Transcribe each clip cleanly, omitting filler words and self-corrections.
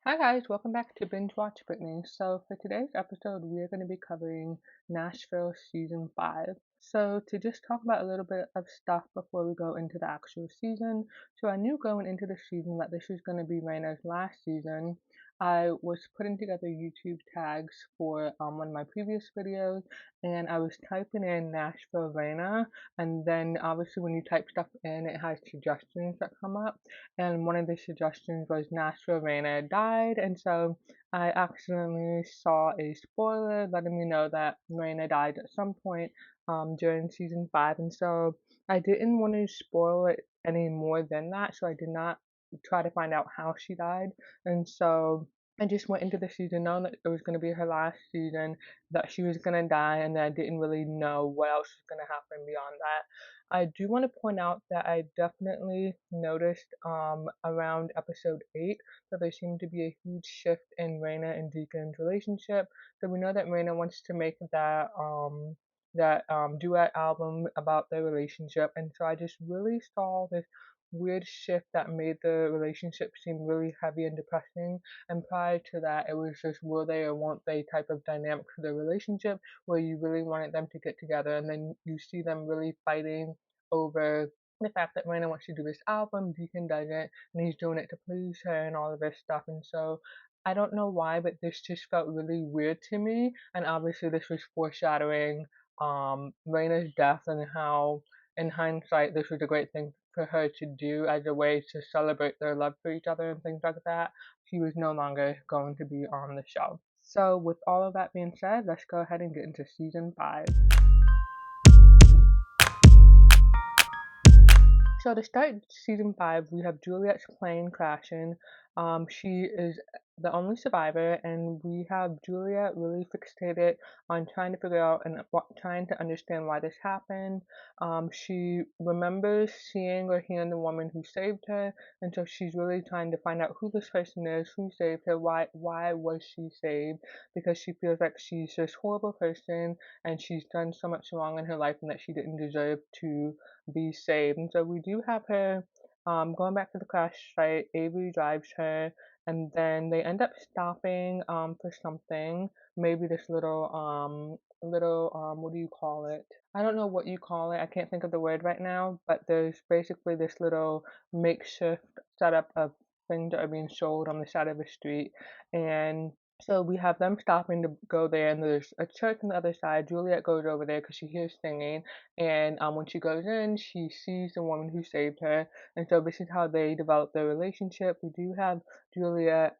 Hi guys, welcome back to Binge Watch Britney. So for today's episode, we're going to be covering Nashville season 5. So to just talk about a little bit of stuff before we go into the actual season. So I knew going into the season that this was going to be Raina's last season. I was putting together YouTube tags for one of my previous videos, and I was typing in Nashville Raina, and then obviously when you type stuff in, it has suggestions that come up, and one of the suggestions was Nashville Raina died, and so I accidentally saw a spoiler letting me know that Raina died at some point during season 5, and so I didn't want to spoil it any more than that, so I did not try to find out how she died, and so I just went into the season knowing that it was going to be her last season, that she was going to die, and that I didn't really know what else was going to happen beyond that. I do want to point out that I definitely noticed around episode 8 that there seemed to be a huge shift in Raina and Deacon's relationship. So we know that Raina wants to make that duet album about their relationship, and so I just really saw this weird shift that made the relationship seem really heavy and depressing. And prior to that, it was just will they or won't they type of dynamic to the relationship where you really wanted them to get together, and then you see them really fighting over the fact that Raina wants to do this album, Deacon doesn't, and he's doing it to please her and all of this stuff. And so I don't know why, but this just felt really weird to me. And obviously, this was foreshadowing Raina's death and how, in hindsight, this was a great thing for her to do as a way to celebrate their love for each other and things like that. She was no longer going to be on the show. So, with all of that being said, let's go ahead and get into season 5. So to start season 5, we have Juliet's plane crashing. She is the only survivor, and we have Juliet really fixated on trying to figure out and trying to understand why this happened. She remembers seeing or hearing the woman who saved her, and so she's really trying to find out who this person is, who saved her, why was she saved? Because she feels like she's this horrible person, and she's done so much wrong in her life, and that she didn't deserve to be saved. And so we do have her going back to the crash site. Avery drives her, and then they end up stopping for something. Maybe this little what do you call it? I don't know what you call it. I can't think of the word right now. But there's basically this little makeshift setup of things that are being sold on the side of the street, and so we have them stopping to go there, and there's a church on the other side. Juliet goes over there because she hears singing, and when she goes in, she sees the woman who saved her, and so this is how they develop their relationship. We do have Juliet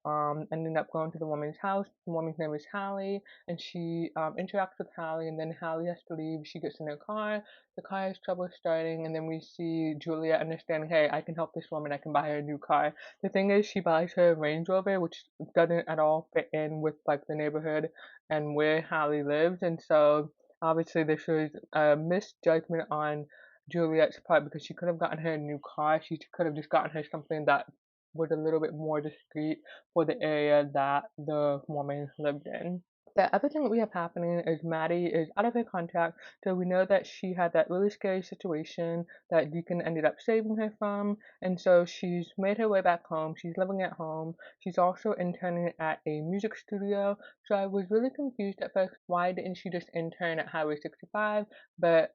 ending up going to the woman's house. The woman's name is Hallie, and she interacts with Hallie, and then Hallie has to leave. She gets in her car. The car has trouble starting, and then we see Juliet understanding, hey, I can help this woman. I can buy her a new car. The thing is, she buys her a Range Rover, which doesn't at all fit in with like the neighborhood and where Hallie lives, and so obviously this was a misjudgment on Juliet's part because she could have gotten her a new car. She could have just gotten her something that was a little bit more discreet for the area that the woman lived in. The other thing that we have happening is Maddie is out of her contract, so we know that she had that really scary situation that Deacon ended up saving her from, and so she's made her way back home. She's living at home. She's also interning at a music studio, so I was really confused at first. Why didn't she just intern at Highway 65? But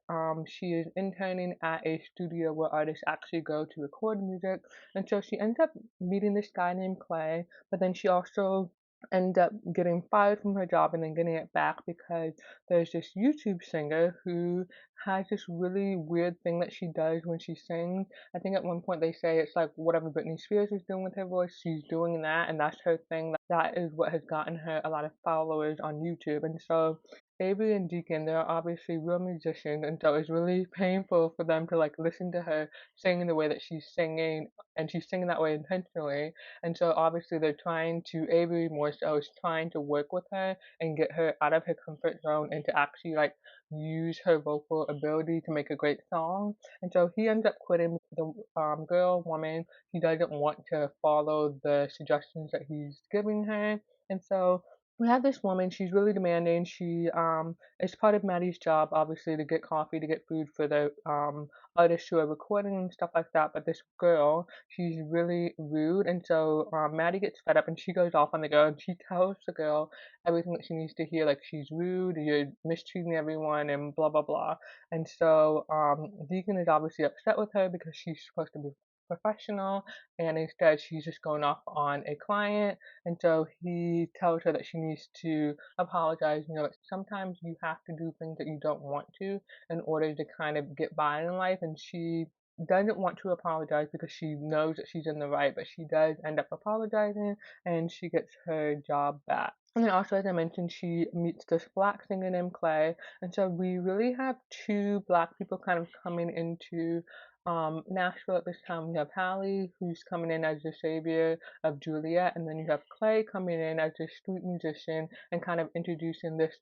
she is interning at a studio where artists actually go to record music, and so she ends up meeting this guy named Clay. But then she also ends up getting fired from her job and then getting it back because there's this YouTube singer who has this really weird thing that she does when she sings. I think at one point they say it's like whatever Britney Spears is doing with her voice, she's doing that, and that's her thing. That is what has gotten her a lot of followers on YouTube. And so Avery and Deacon, they're obviously real musicians, and so it's really painful for them to like listen to her sing the way that she's singing, and she's singing that way intentionally. And so obviously they're trying to, Avery more so is trying to work with her and get her out of her comfort zone and to actually like use her vocal ability to make a great song. And so he ends up quitting the woman. He doesn't want to follow the suggestions that he's giving her. And so we have this woman, she's really demanding. It's part of Maddie's job, obviously, to get coffee, to get food for the artists who are recording and stuff like that. But this girl, she's really rude, and so Maddie gets fed up and she goes off on the girl and she tells the girl everything that she needs to hear, like she's rude, you're mistreating everyone, and blah blah blah. And so Deacon is obviously upset with her because she's supposed to be professional, and instead she's just going off on a client, and so he tells her that she needs to apologize. You know, sometimes you have to do things that you don't want to in order to kind of get by in life. And she doesn't want to apologize because she knows that she's in the right, but she does end up apologizing and she gets her job back. And then also, as I mentioned, she meets this black singer named Clay. And so we really have two black people kind of coming into Nashville at this time. We have Hallie, who's coming in as the savior of Juliet, and then you have Clay coming in as a street musician and kind of introducing this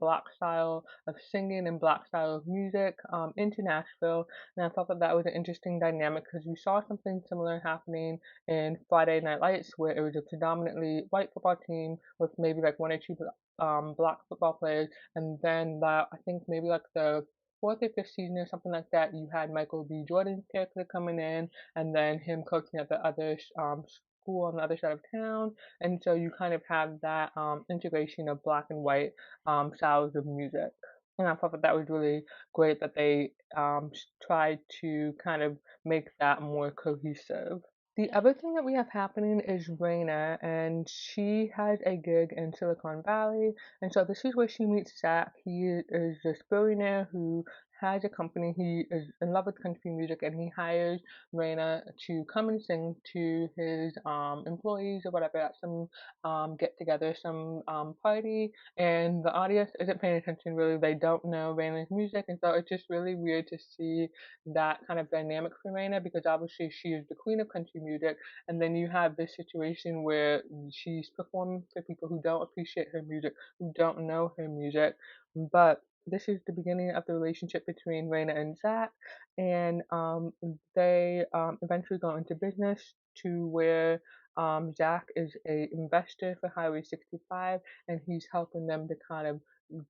black style of singing and black style of music into Nashville. And I thought that that was an interesting dynamic because we saw something similar happening in Friday Night Lights, where it was a predominantly white football team with maybe like one or two black football players, and then that I think maybe like the fourth or fifth season or something like that, you had Michael B. Jordan's character coming in, and then him coaching at the other school on the other side of town, and so you kind of have that integration of black and white styles of music. And I thought that that was really great that they tried to kind of make that more cohesive. The other thing that we have happening is Raina, and she has a gig in Silicon Valley, and so this is where she meets Zach. He is this billionaire who has a company. He is in love with country music, and he hires Raina to come and sing to his employees or whatever at some get together, some party, and the audience isn't paying attention really. They don't know Raina's music, and so it's just really weird to see that kind of dynamic for Raina because obviously she is the queen of country music, and then you have this situation where she's performing for people who don't appreciate her music, who don't know her music, but this is the beginning of the relationship between Raina and Zach, and they eventually go into business to where Zach is a investor for Highway 65, and he's helping them to kind of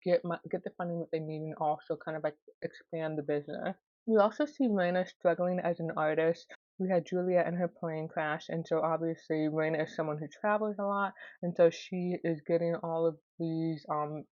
get the funding that they need and also kind of like expand the business. We also see Raina struggling as an artist. We had Julia and her plane crash, and so obviously Raina is someone who travels a lot, and so she is getting all of these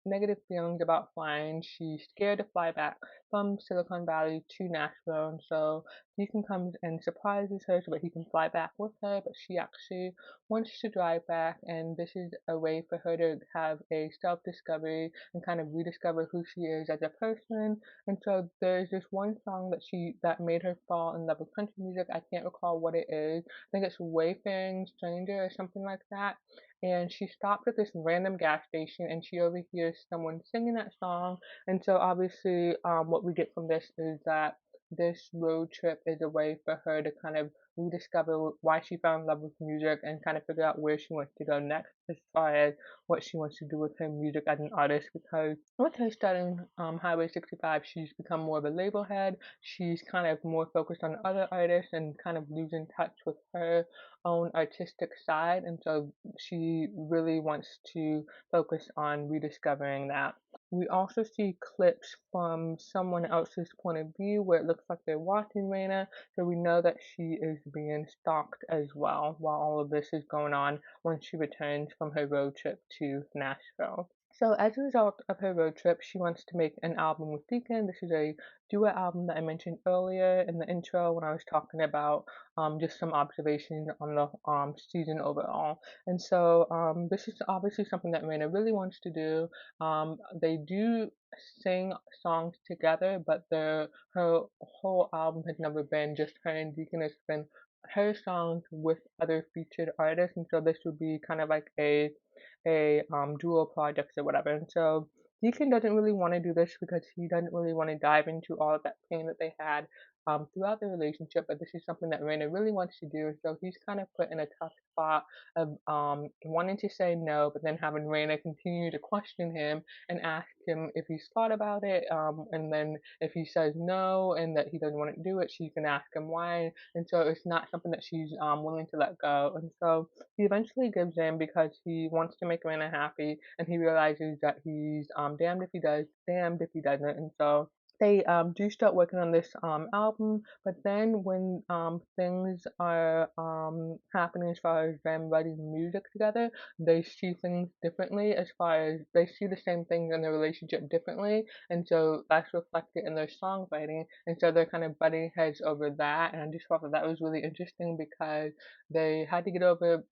negative feelings about flying. She's scared to fly back from Silicon Valley to Nashville, and so Deacon comes and surprises her so that he can fly back with her, but she actually wants to drive back, and this is a way for her to have a self-discovery and kind of rediscover who she is as a person. And so there's this one song that made her fall in love with country music. I can't recall what it is. I think it's Wayfaring Stranger or something like that. And she stops at this random gas station and she overhears someone singing that song. And so obviously, what we get from this is that this road trip is a way for her to kind of rediscover why she fell in love with music and kind of figure out where she wants to go next as far as what she wants to do with her music as an artist, because with her starting Highway 65, she's become more of a label head. She's kind of more focused on other artists and kind of losing touch with her own artistic side, and so she really wants to focus on rediscovering that. We also see clips from someone else's point of view where it looks like they're watching Raina, so we know that she is being stalked as well while all of this is going on when she returns from her road trip to Nashville. So as a result of her road trip, she wants to make an album with Deacon. This is a duet album that I mentioned earlier in the intro when I was talking about just some observations on the season overall. And so this is obviously something that Raina really wants to do. They do sing songs together, but her whole album has never been just her and Deacon. It's been her songs with other featured artists, and so this would be kind of like a dual project or whatever. And so Deacon doesn't really want to do this because he doesn't really want to dive into all of that pain that they had throughout the relationship, but this is something that Raina really wants to do. So he's kind of put in a tough spot of wanting to say no, but then having Raina continue to question him and ask him if he's thought about it. And then if he says no and that he doesn't want to do it, she can ask him why. And so it's not something that she's willing to let go. And so he eventually gives in because he wants to make Raina happy, and he realizes that he's damned if he does, damned if he doesn't. And so they do start working on this album, but then when things are happening as far as them writing music together, they see things differently as far as they see the same things in their relationship differently, and so that's reflected in their songwriting, and so they're kind of butting heads over that, and I just thought that that was really interesting because they had to get over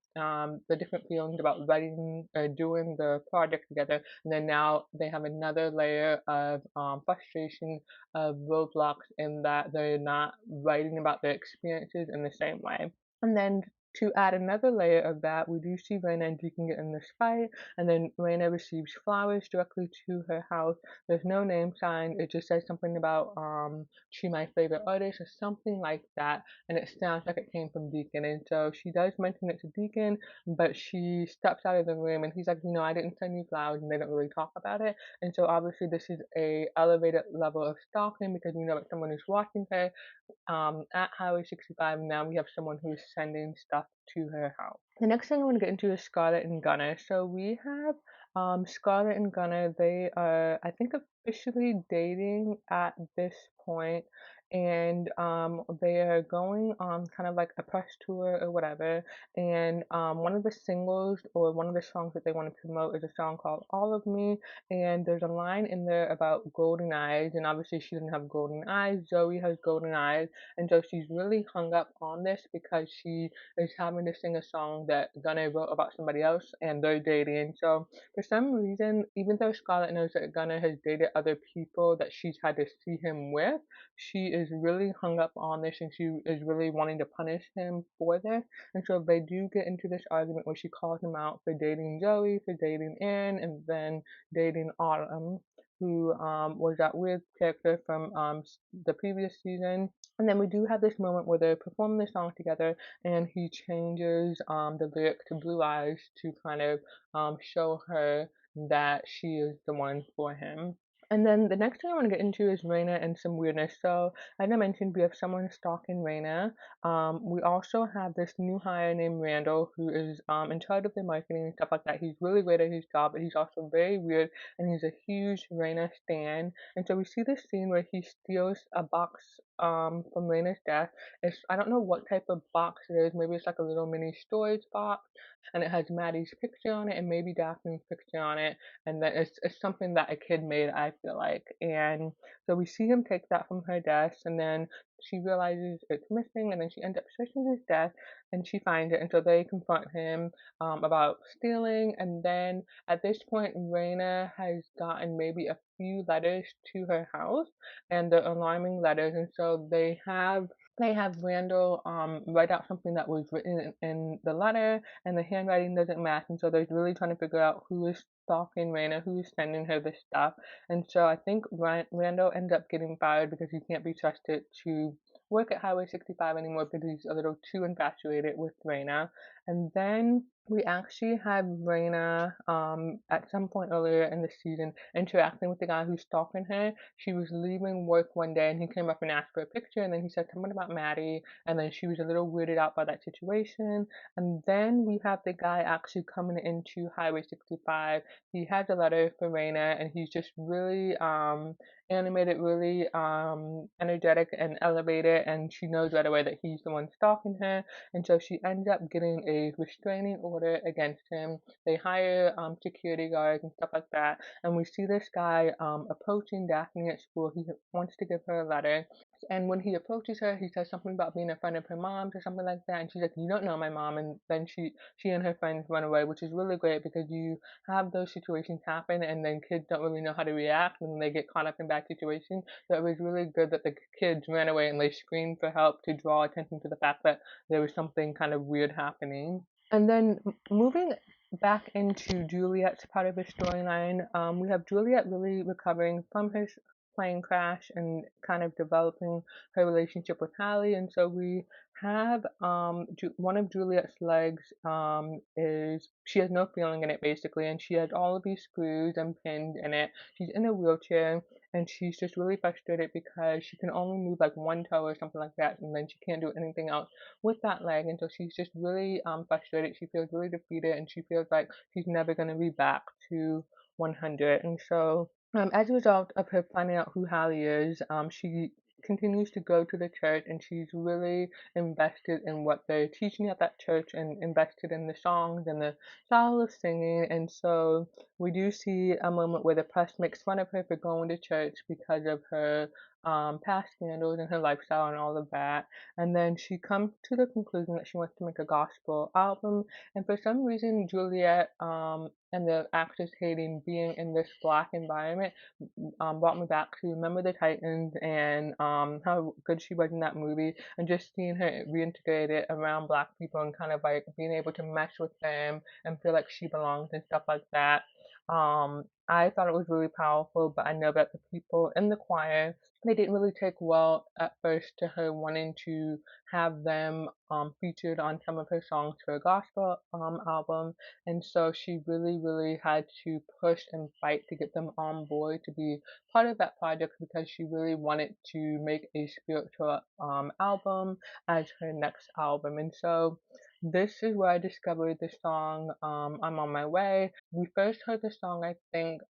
the different feelings about writing or doing the project together, and then now they have another layer of frustration of roadblocks in that they're not writing about their experiences in the same way. And then to add another layer of that, we do see Raina and Deacon get in this fight, and then Raina receives flowers directly to her house. There's no name signed. It just says something about she my favorite artist or something like that, and it sounds like it came from Deacon. And so she does mention it to Deacon, but she steps out of the room, and he's like, I didn't send you flowers, and they don't really talk about it. And so obviously this is a elevated level of stalking because we know that someone is watching her at Highway 65. Now we have someone who is sending stuff to her house. The next thing I want to get into is Scarlett and Gunnar. So we have Scarlett and Gunnar. They are, I think, officially dating at this point, and they are going on kind of like a press tour or whatever. And one of the singles or one of the songs that they want to promote is a song called All of Me, and there's a line in there about golden eyes, and obviously she doesn't have golden eyes. Zoe has golden eyes, and so she's really hung up on this because she is having to sing a song that Gunnar wrote about somebody else, and they're dating. So for some reason, even though Scarlett knows that Gunnar has dated other people that she's had to see him with, she is really hung up on this, and she is really wanting to punish him for this. And so they do get into this argument where she calls him out for dating Zoe, for dating Anne, and then dating Autumn, who was that weird character from the previous season. And then we do have this moment where they're performing the song together, and he changes the lyric to Blue Eyes to kind of show her that she is the one for him. And then the next thing I want to get into is Raina and some weirdness. So, as I mentioned, we have someone stalking Raina. We also have this new hire named Randall who is in charge of the marketing and stuff like that. He's really great at his job, but he's also very weird, and he's a huge Raina stan. And so we see this scene where he steals a box from Raina's desk. I don't know what type of box it is. Maybe it's like a little mini storage box, and it has Maddie's picture on it and maybe Daphne's picture on it, and then it's something that a kid made, I feel like. And so we see him take that from her desk, and then she realizes it's missing, and then she ends up searching his desk, and she finds it, and so they confront him about stealing. And then at this point, Raina has gotten maybe a few letters to her house, and they're alarming letters, and so they have Randall write out something that was written in the letter, and the handwriting doesn't match, and so they're really trying to figure out who is stalking Raina, who is sending her this stuff. And so I think Randall ends up getting fired because he can't be trusted to work at Highway 65 anymore because he's a little too infatuated with Raina. And then we actually have Raina at some point earlier in the season interacting with the guy who's stalking her. She was leaving work one day, and he came up and asked for a picture, and then he said something about Maddie, and then she was a little weirded out by that situation. And then we have the guy actually coming into Highway 65. He has a letter for Raina, and he's just really animated, really energetic and elevated, and she knows right away that he's the one stalking her, and so she ends up getting a restraining order against him. They hire security guards and stuff like that, and we see this guy approaching Daphne at school. He wants to give her a letter, and when he approaches her, he says something about being a friend of her mom's or something like that, and she's like, "You don't know my mom," and then she and her friends run away, which is really great because you have those situations happen, and then kids don't really know how to react when they get caught up in bad situations. So it was really good that the kids ran away and they screamed for help to draw attention to the fact that there was something kind of weird happening. And then moving back into Juliet's part of the storyline, we have Juliet really recovering from her plane crash and kind of developing her relationship with Hallie. And so we have one of Juliet's legs is she has no feeling in it basically, and she has all of these screws and pins in it. She's in a wheelchair, and she's just really frustrated because she can only move like one toe or something like that, and then she can't do anything else with that leg. And so she's just really frustrated. She feels really defeated, and she feels like she's never going to be back to 100. And so as a result of her finding out who Hallie is, she continues to go to the church, and she's really invested in what they're teaching at that church and invested in the songs and the style of singing. And so we do see a moment where the press makes fun of her for going to church because of her past scandals and her lifestyle and all of that. And then she comes to the conclusion that she wants to make a gospel album. And for some reason, Juliet and the actress hating being in this black environment brought me back to Remember the Titans and how good she was in that movie, and just seeing her reintegrated around black people and kind of like being able to mesh with them and feel like she belongs and stuff like that. I thought it was really powerful, but I know that the people in the choir, they didn't really take well at first to her wanting to have them featured on some of her songs for a gospel album. And so she really had to push and fight to get them on board to be part of that project, because she really wanted to make a spiritual album as her next album. And so this is where I discovered the song I'm on My Way. We first heard the song, I think,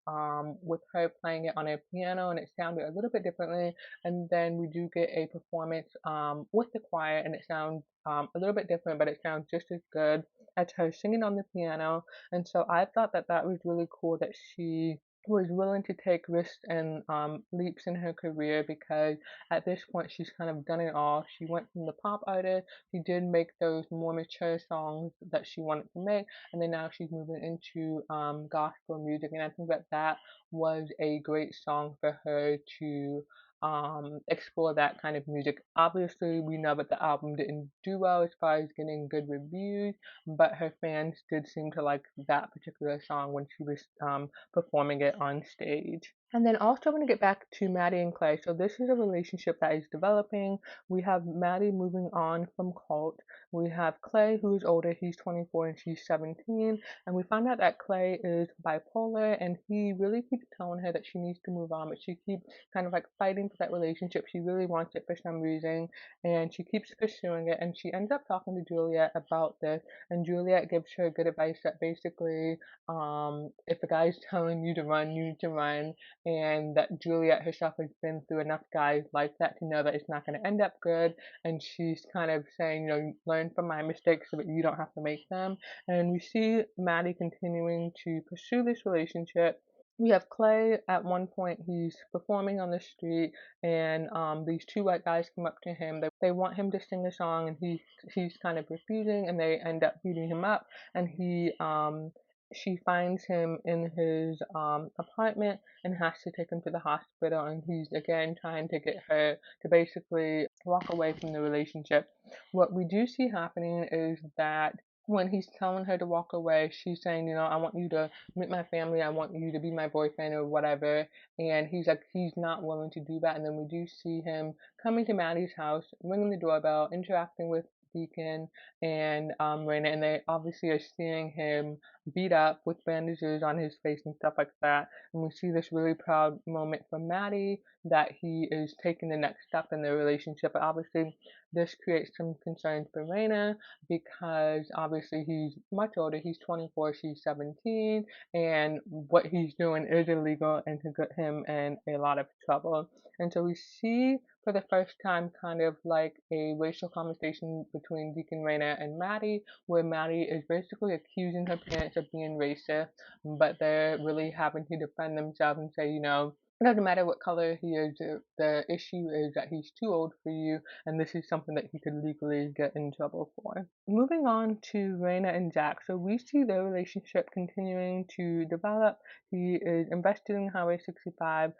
with her playing it on her piano, and it sounded a little bit differently. And then we do get a performance with the choir, and it sounds a little bit different, but it sounds just as good as her singing on the piano. And so I thought that that was really cool that she was willing to take risks and leaps in her career, because at this point she's kind of done it all. She went from the pop artist, she did make those more mature songs that she wanted to make, and then now she's moving into gospel music. And I think that that was a great song for her to explore that kind of music. Obviously, we know that the album didn't do well as far as getting good reviews, but her fans did seem to like that particular song when she was performing it on stage. And then also, I want to get back to Maddie and Clay. So this is a relationship that is developing. We have Maddie moving on from Colt. We have Clay, who is older. He's 24 and she's 17. And we find out that Clay is bipolar, and he really keeps telling her that she needs to move on, but she keeps kind of like fighting for that relationship. She really wants it for some reason, and she keeps pursuing it. And she ends up talking to Juliet about this, and Juliet gives her good advice that basically, if a guy's telling you to run, you need to run, and that Juliet herself has been through enough guys like that to know that it's not going to end up good. And she's kind of saying, you know, learn from my mistakes so that you don't have to make them. And we see Maddie continuing to pursue this relationship. We have Clay at one point, he's performing on the street, and these two white guys come up to him. They want him to sing a song, and he's kind of refusing, and they end up beating him up. And she finds him in his apartment and has to take him to the hospital. And he's again trying to get her to basically walk away from the relationship. What we do see happening is that when he's telling her to walk away, she's saying, you know, I want you to meet my family, I want you to be my boyfriend or whatever. And he's like, he's not willing to do that. And then we do see him coming to Maddie's house, ringing the doorbell, interacting with Deacon and Raina, and they obviously are seeing him beat up with bandages on his face and stuff like that. And we see this really proud moment for Maddie that he is taking the next step in their relationship. But obviously, this creates some concerns for Raina, because obviously he's much older. He's 24, she's 17, and what he's doing is illegal and could get him in a lot of trouble. And so we see for the first time kind of like a racial conversation between Deacon Raina and Maddie, where Maddie is basically accusing her parents of being racist, but they're really having to defend themselves and say, you know, it doesn't matter what color he is, the issue is that he's too old for you, and this is something that he could legally get in trouble for. Moving on to Raina and Jack. So we see their relationship continuing to develop. He is invested in Highway 65.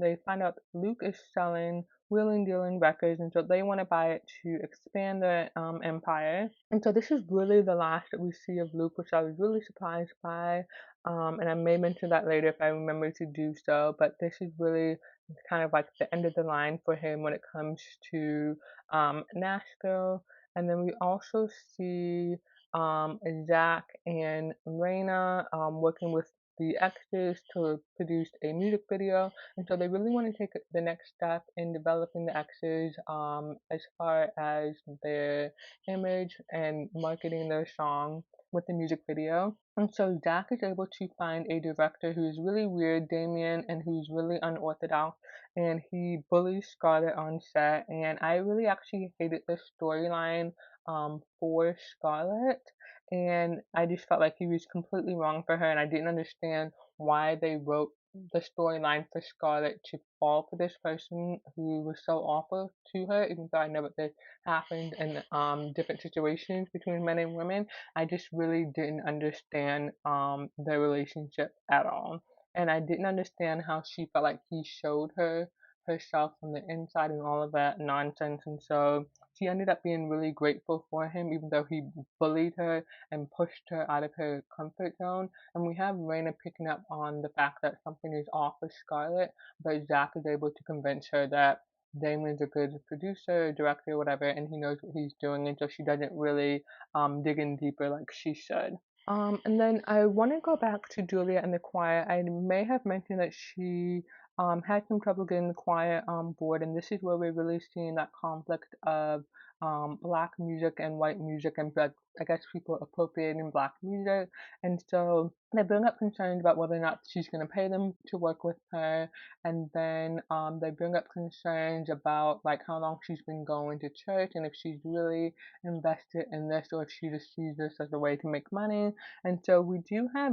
They find out Luke is selling Wheeling Dealing Records, and so they want to buy it to expand their empire. And so this is really the last that we see of Luke, which I was really surprised by. And I may mention that later if I remember to do so. But this is really kind of like the end of the line for him when it comes to Nashville. And then we also see Zach and Raina working with the extras to produce a music video. And so they really want to take the next step in developing the extras as far as their image and marketing their song with the music video. And so Zach is able to find a director who's really weird, Damien, and who's really unorthodox, and he bullies Scarlett on set. And I really actually hated the storyline for Scarlett, and I just felt like he was completely wrong for her, and I didn't understand why they wrote the storyline for Scarlett to fall for this person who was so awful to her, even though I know that this happened in different situations between men and women. I just really didn't understand their relationship at all. And I didn't understand how she felt like he showed her herself from the inside and all of that nonsense. And so she ended up being really grateful for him, even though he bullied her and pushed her out of her comfort zone. And we have Raina picking up on the fact that something is off with Scarlett, but Zach is able to convince her that Damon's a good producer, director, whatever, and he knows what he's doing, and so she doesn't really dig in deeper like she should. And then I want to go back to Julia and the choir. I may have mentioned that she had some trouble getting the choir on board, and this is where we're really seeing that conflict of black music and white music, and like, I guess people appropriating black music. And so they bring up concerns about whether or not she's going to pay them to work with her, and then they bring up concerns about like how long she's been going to church and if she's really invested in this or if she just sees this as a way to make money. And so we do have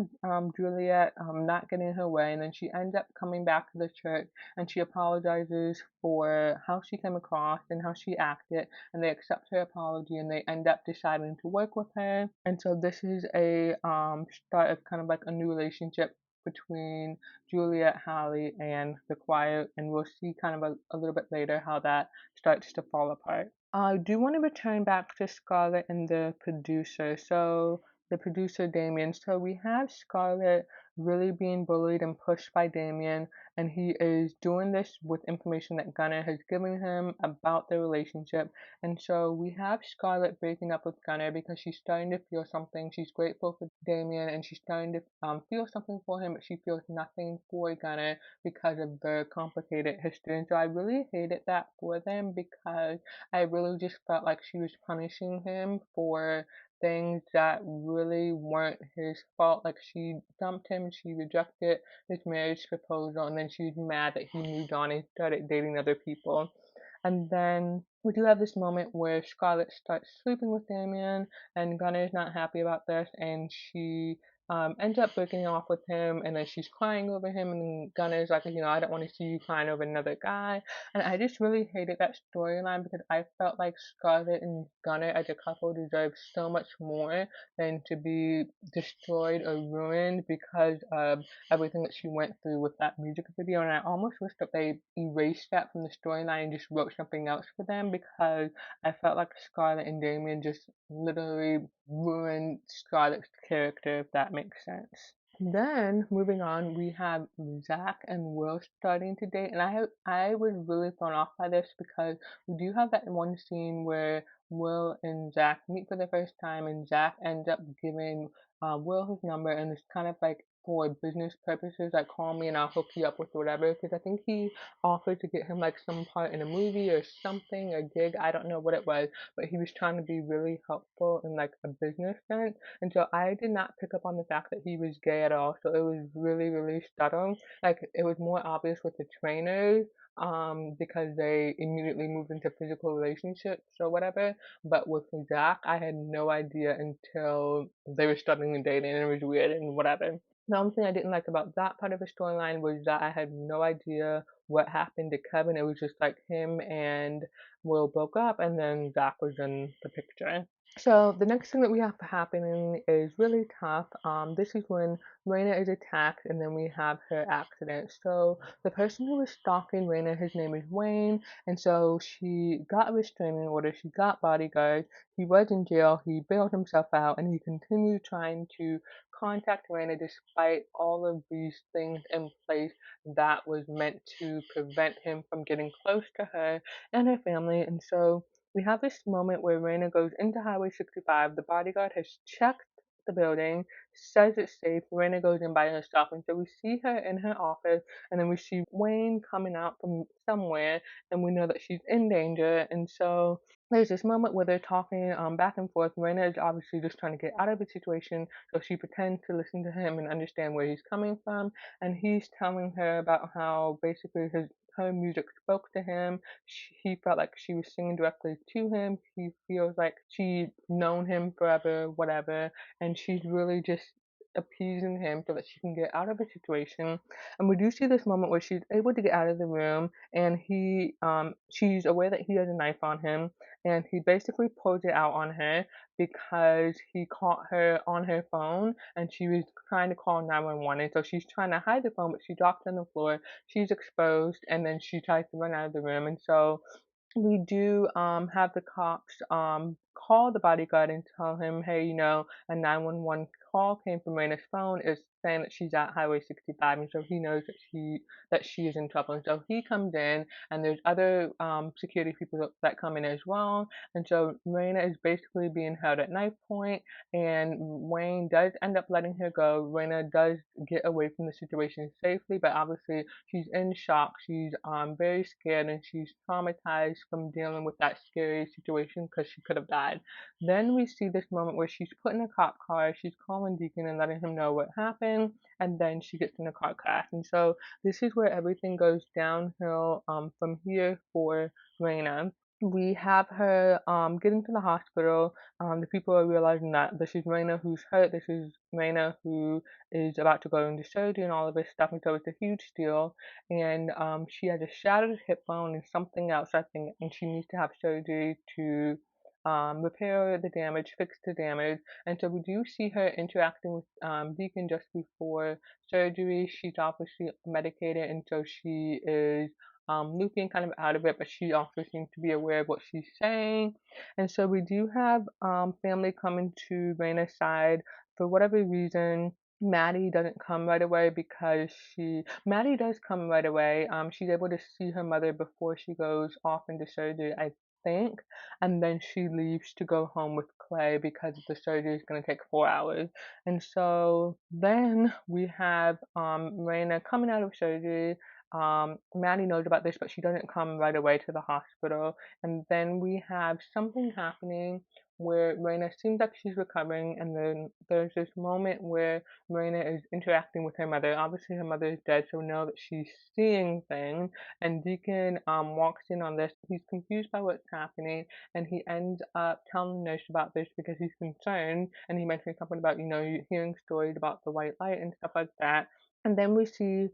Juliet not getting her way, and then she ends up coming back to the church and she apologizes for how she came across and how she acted, and they accept her apology and they end up deciding to work with her. And so this is a start of kind of like a new relationship between Juliet, Hallie, and the choir, and we'll see kind of a little bit later how that starts to fall apart. I do want to return back to Scarlett and the producer. So the producer Damien. So we have Scarlett really being bullied and pushed by Damien, and he is doing this with information that Gunnar has given him about their relationship. And so we have Scarlett breaking up with Gunnar because she's starting to feel something. She's grateful for Damien and she's starting to feel something for him, but she feels nothing for Gunnar because of the complicated history. And so I really hated that for them because I really just felt like she was punishing him for things that really weren't his fault. Like she dumped him, she rejected his marriage proposal, and then she was mad that he moved on and started dating other people. And then we do have this moment where Scarlett starts sleeping with Damien, and Gunnar is not happy about this, and she ends up breaking off with him, and then she's crying over him, and Gunner's like, I don't want to see you crying over another guy. And I just really hated that storyline because I felt like Scarlett and Gunnar as a couple deserved so much more than to be destroyed or ruined because of everything that she went through with that music video. And I almost wish that they erased that from the storyline and just wrote something else for them because I felt like Scarlett and Damien just literally ruined Scarlett's character, if that makes sense. Then moving on, we have Zach and Will starting to date, and I was really thrown off by this because we do have that one scene where Will and Zach meet for the first time, and Zach ends up giving Will his number, and it's kind of like for business purposes, like call me and I'll hook you up with whatever. Because I think he offered to get him like some part in a movie or something, a gig. I don't know what it was, but he was trying to be really helpful in like a business sense. And so I did not pick up on the fact that he was gay at all. So it was really, really subtle. Like it was more obvious with the trainers because they immediately moved into physical relationships or whatever. But with Zach, I had no idea until they were starting to date and it was weird and whatever. The only thing I didn't like about that part of the storyline was that I had no idea what happened to Kevin. It was just like him and Will broke up and then Zach was in the picture. So the next thing that we have happening is really tough. This is when Raina is attacked, and then we have her accident. So the person who was stalking Raina, his name is Wayne, and so she got a restraining order. She got bodyguards. He was in jail. He bailed himself out, and he continued trying to contact Raina despite all of these things in place that was meant to prevent him from getting close to her and her family. And so we have this moment where Raina goes into Highway 65. The bodyguard has checked the building, says it's safe. Raina goes in by herself. And so we see her in her office, and then we see Wayne coming out from somewhere, and we know that she's in danger. And so there's this moment where they're talking back and forth. Raina is obviously just trying to get out of the situation, so she pretends to listen to him and understand where he's coming from. And he's telling her about how basically her music spoke to him. He felt like she was singing directly to him. He feels like she'd known him forever, whatever, and she's really just appeasing him so that she can get out of the situation. And we do see this moment where she's able to get out of the room, and she's aware that he has a knife on him, and he basically pulls it out on her because he caught her on her phone, and she was trying to call 911. And so she's trying to hide the phone, but she drops it on the floor. She's exposed, and then she tries to run out of the room. And so we do have the cops call the bodyguard and tell him, hey, a 911 call came from Raina's phone is saying that she's at Highway 65, and so he knows that she is in trouble. And so he comes in, and there's other security people that come in as well. And so Raina is basically being held at knife point, and Wayne does end up letting her go. Raina does get away from the situation safely, but obviously she's in shock. She's very scared, and she's traumatized from dealing with that scary situation because she could have died. Then we see this moment where she's put in a cop car. She's calling Deacon and letting him know what happened, and then she gets in a car crash. And so this is where everything goes downhill from here for Raina. We have her get into the hospital. The people are realizing that this is Raina who's hurt. This is Raina who is about to go into surgery and all of this stuff. And so it's a huge deal. And she has a shattered hip bone and something else, I think, and she needs to have surgery to repair the damage, fix the damage. And so we do see her interacting with Deacon just before surgery. She's obviously medicated, and so she is looping kind of out of it, but she also seems to be aware of what she's saying. And so we do have family coming to Raina's side for whatever reason. Maddie doesn't come right away because Maddie does come right away. She's able to see her mother before she goes off into surgery, I think, and then she leaves to go home with Clay because the surgery is going to take 4 hours. And so then we have Raina coming out of surgery. Maddie knows about this, but she doesn't come right away to the hospital. And then we have something happening where Raina seems like she's recovering, and then there's this moment where Marina is interacting with her mother. Obviously, her mother is dead, so we know that she's seeing things. And Deacon walks in on this. He's confused by what's happening, and he ends up telling the nurse about this because he's concerned. And he mentions something about, hearing stories about the white light and stuff like that. And then we see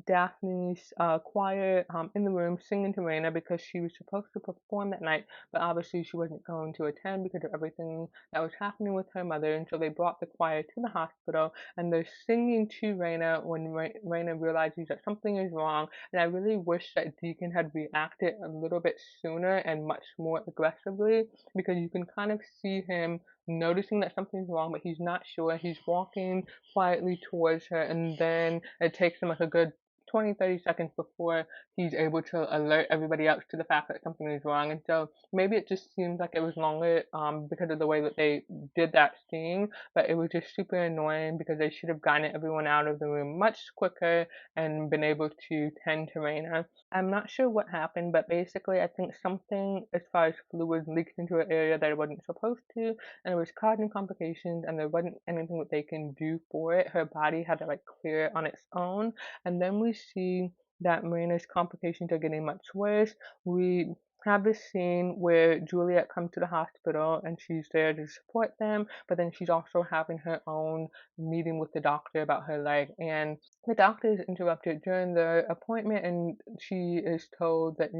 Daphne's choir in the room singing to Raina because she was supposed to perform that night, but obviously she wasn't going to attend because of everything that was happening with her mother. And so they brought the choir to the hospital, and they're singing to Raina when Raina realizes that something is wrong. And I really wish that Deacon had reacted a little bit sooner and much more aggressively, because you can kind of see him noticing that something's wrong, but he's not sure. He's walking quietly towards her, and then it takes him like a good 20-30 seconds before he's able to alert everybody else to the fact that something is wrong. And so maybe it just seems like it was longer because of the way that they did that scene, but it was just super annoying because they should have gotten everyone out of the room much quicker and been able to tend to Raina. I'm not sure what happened, but basically I think something as far as fluid leaked into an area that it wasn't supposed to, and it was causing complications, and there wasn't anything that they can do for it. Her body had to like clear it on its own. And then we see that Marina's complications are getting much worse. We have this scene where Juliet comes to the hospital and she's there to support them, but then she's also having her own meeting with the doctor about her leg. And the doctor is interrupted during the appointment, and she is told that,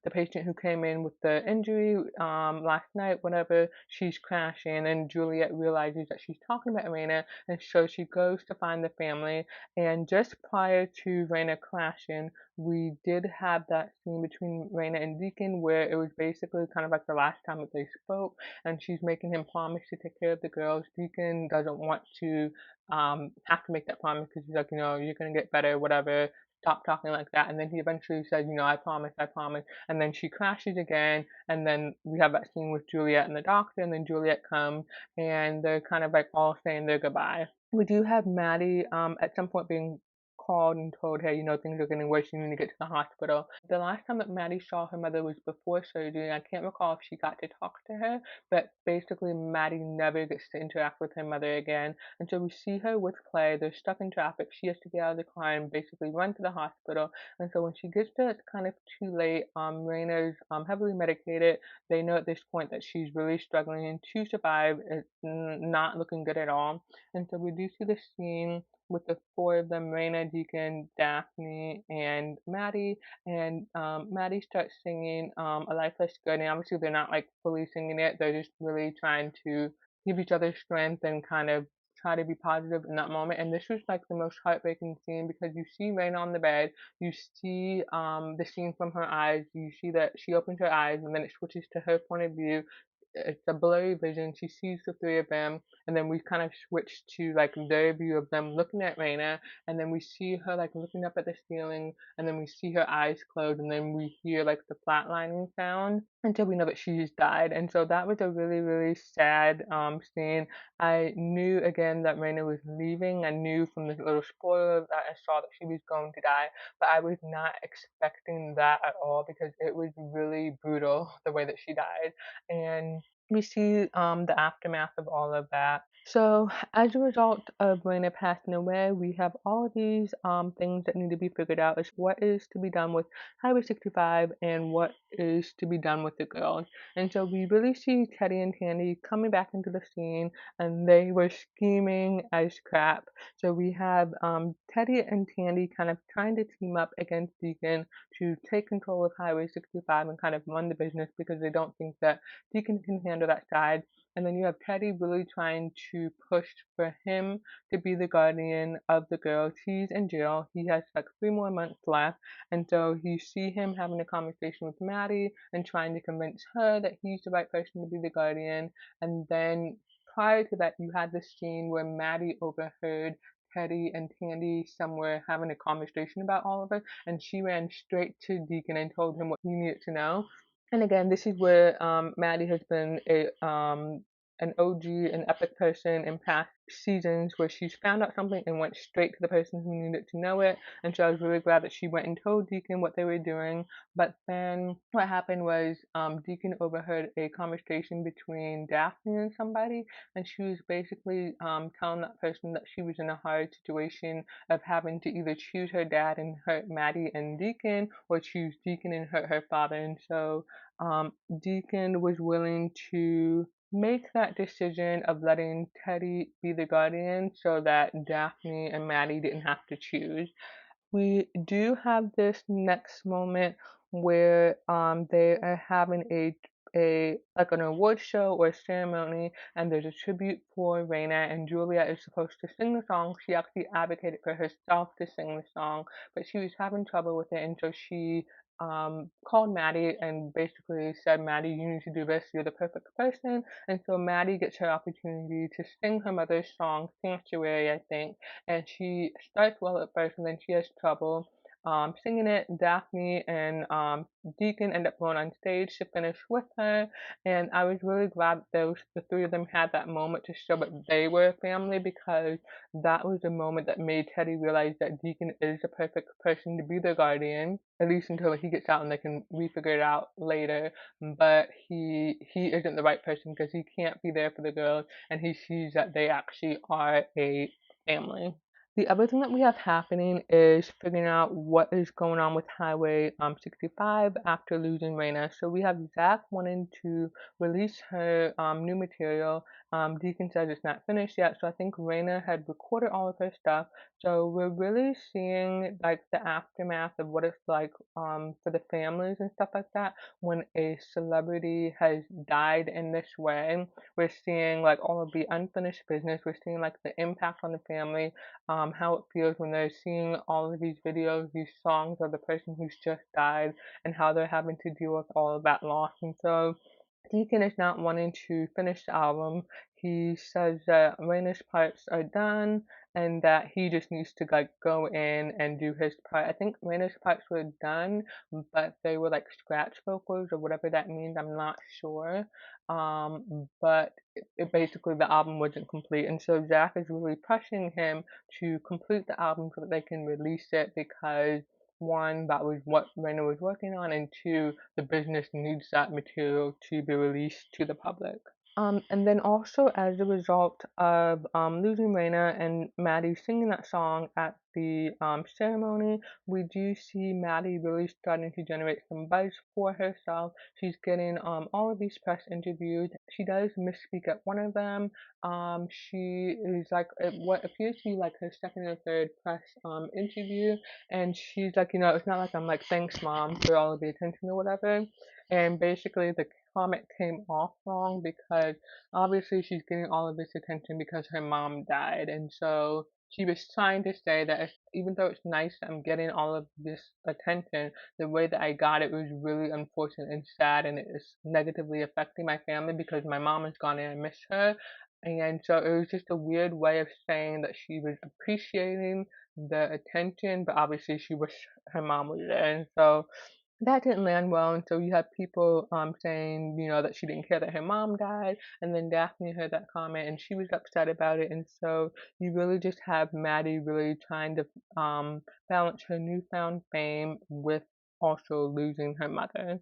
the patient who came in with the injury last night, whatever, she's crashing. And Juliet realizes that she's talking about Raina, and so she goes to find the family. And just prior to Raina crashing, we did have that scene between Raina and Deacon where it was basically kind of like the last time that they spoke, and she's making him promise to take care of the girls. Deacon doesn't want to have to make that promise because he's like, you're gonna get better, whatever. Stop talking like that. And then he eventually says, I promise, I promise. And then she crashes again. And then we have that scene with Juliet and the doctor. And then Juliet comes and they're kind of like all saying their goodbye. We do have Maddie at some point being called and told, hey, things are getting worse, you need to get to the hospital. The last time that Maddie saw her mother was before surgery. I can't recall if she got to talk to her, but basically Maddie never gets to interact with her mother again. And so we see her with Clay. They're stuck in traffic. She has to get out of the car and basically run to the hospital. And so when she gets there, it's kind of too late. Raina's heavily medicated. They know at this point that she's really struggling to survive. It's not looking good at all. And so we do see the scene with the four of them, Raina, Deacon, Daphne, and Maddie. And Maddie starts singing A Life Less Good. And obviously they're not like fully singing it. They're just really trying to give each other strength and kind of try to be positive in that moment. And this was like the most heartbreaking scene because you see Raina on the bed, you see the scene from her eyes, you see that she opens her eyes and then it switches to her point of view. It's a blurry vision. She sees the three of them, and then we kind of switch to like their view of them looking at Raina, and then we see her like looking up at the ceiling, and then we see her eyes closed, and then we hear like the flatlining sound until we know that she's died. And so that was a really, really sad scene. I knew again that Raina was leaving. I knew from the little spoiler that I saw that she was going to die, but I was not expecting that at all because it was really brutal the way that she died. And we see the aftermath of all of that. So, as a result of Raina passing away, we have all of these things that need to be figured out as what is to be done with Highway 65 and what is to be done with the girls. And so we really see Teddy and Tandy coming back into the scene, and they were scheming as crap. So we have Teddy and Tandy kind of trying to team up against Deacon to take control of Highway 65 and kind of run the business because they don't think that Deacon can handle that side. And then you have Teddy really trying to push for him to be the guardian of the girls. He's in jail. He has like 3 more months left. And so you see him having a conversation with Maddie and trying to convince her that he's the right person to be the guardian. And then prior to that, you had this scene where Maddie overheard Teddy and Tandy somewhere having a conversation about all of it. And she ran straight to Deacon and told him what he needed to know. And again, this is where Maddie has been an OG, an epic person in past seasons where she's found out something and went straight to the person who needed to know it. And so I was really glad that she went and told Deacon what they were doing. But then what happened was Deacon overheard a conversation between Daphne and somebody, and she was basically telling that person that she was in a hard situation of having to either choose her dad and hurt Maddie and Deacon, or choose Deacon and hurt her father. And so Deacon was willing to make that decision of letting Teddy be the guardian so that Daphne and Maddie didn't have to choose. We do have this next moment where they are having a like an award show or a ceremony, and there's a tribute for Raina, and Julia is supposed to sing the song. She actually advocated for herself to sing the song, but she was having trouble with it, and so she called Maddie and basically said, Maddie, you need to do this. You're the perfect person. And so Maddie gets her opportunity to sing her mother's song, Sanctuary, I think. And she starts well at first, and then she has trouble singing it. Daphne and Deacon end up going on stage to finish with her, and I was really glad that the three of them had that moment to show that they were a family, because that was the moment that made Teddy realize that Deacon is the perfect person to be their guardian, at least until he gets out and they can refigure it out later. But he isn't the right person because he can't be there for the girls, and he sees that they actually are a family. The other thing that we have happening is figuring out what is going on with Highway 65 after losing Raina. So we have Zach wanting to release her new material. Deacon says it's not finished yet, so I think Raina had recorded all of her stuff. So we're really seeing like the aftermath of what it's like for the families and stuff like that when a celebrity has died in this way. We're seeing like all of the unfinished business. We're seeing like the impact on the family, how it feels when they're seeing all of these videos, these songs of the person who's just died, and how they're having to deal with all of that loss. And so Deacon is not wanting to finish the album. He says that Raina's parts are done and that he just needs to like go in and do his part. I think Raina's parts were done, but they were like scratch vocals or whatever that means. I'm not sure. But it basically the album wasn't complete, and so Zach is really pushing him to complete the album so that they can release it because one, that was what Raina was working on, and two, the business needs that material to be released to the public. And then also as a result of losing Raina and Maddie singing that song at the ceremony, we do see Maddie really starting to generate some buzz for herself. She's getting all of these press interviews. She does misspeak at one of them. She is like what appears to be like her second or third press interview, and she's like, it's not like I'm like, thanks mom for all of the attention or whatever. And basically the comment came off wrong because obviously she's getting all of this attention because her mom died, and so she was trying to say that even though it's nice that I'm getting all of this attention, the way that I got it was really unfortunate and sad, and it is negatively affecting my family because my mom is gone and I miss her. And so it was just a weird way of saying that she was appreciating the attention, but obviously she wished her mom was there. And so that didn't land well, and so you have people saying, that she didn't care that her mom died, and then Daphne heard that comment and she was upset about it, and so you really just have Maddie really trying to balance her newfound fame with also losing her mother.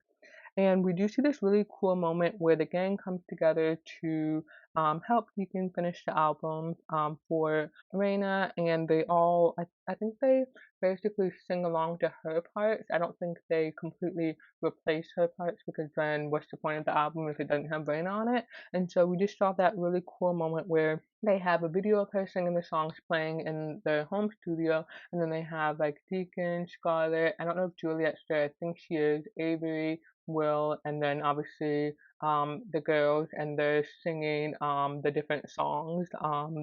And we do see this really cool moment where the gang comes together to help Deacon finish the album for Reina, and I think they basically sing along to her parts. I don't think they completely replace her parts because then what's the point of the album if it doesn't have Reina on it? And so we just saw that really cool moment where they have a video of her singing the songs playing in their home studio, and then they have like Deacon, Scarlett, I don't know if Juliet's there, I think she is, Avery, Will, and then obviously the girls, and they're singing the different songs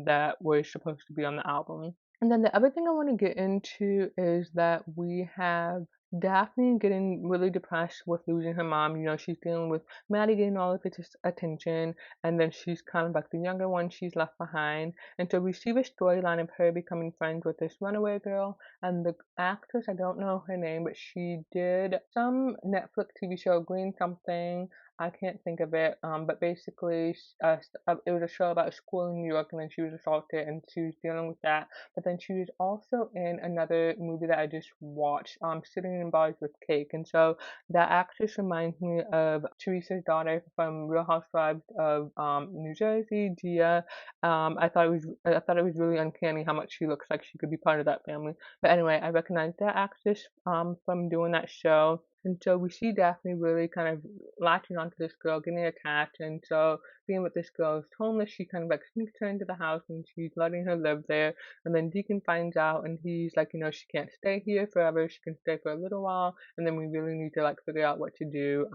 that were supposed to be on the album. And then the other thing I want to get into is that we have Daphne getting really depressed with losing her mom. She's dealing with Maddie getting all of its attention, and then she's kind of like the younger one she's left behind. And so we see the storyline of her becoming friends with this runaway girl, and the actress, I don't know her name, but she did some Netflix TV show, Green something. I can't think of it, but basically, it was a show about a school in New York, and then she was assaulted, and she was dealing with that. But then she was also in another movie that I just watched, Sitting in Bars with Cake, and so that actress reminds me of Teresa's daughter from Real Housewives of New Jersey, Gia. I thought it was really uncanny how much she looks like she could be part of that family. But anyway, I recognize that actress from doing that show. And so we see Daphne really kind of latching onto this girl, getting attached, and so being with this girl is homeless, she kind of like sneaks her into the house and she's letting her live there. And then Deacon finds out and he's like, she can't stay here forever, she can stay for a little while, and then we really need to like figure out what to do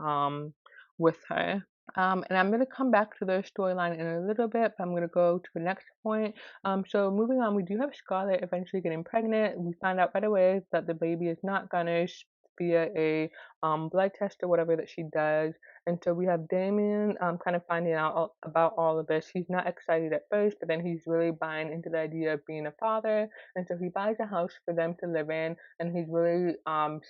with her. And I'm going to come back to the storyline in a little bit, but I'm going to go to the next point. So moving on, we do have Scarlett eventually getting pregnant. We find out right away that the baby is not Gunner's via a blood test or whatever that she does. And so we have Damien kind of finding out about all of this. He's not excited at first, but then he's really buying into the idea of being a father. And so he buys a house for them to live in, and he's really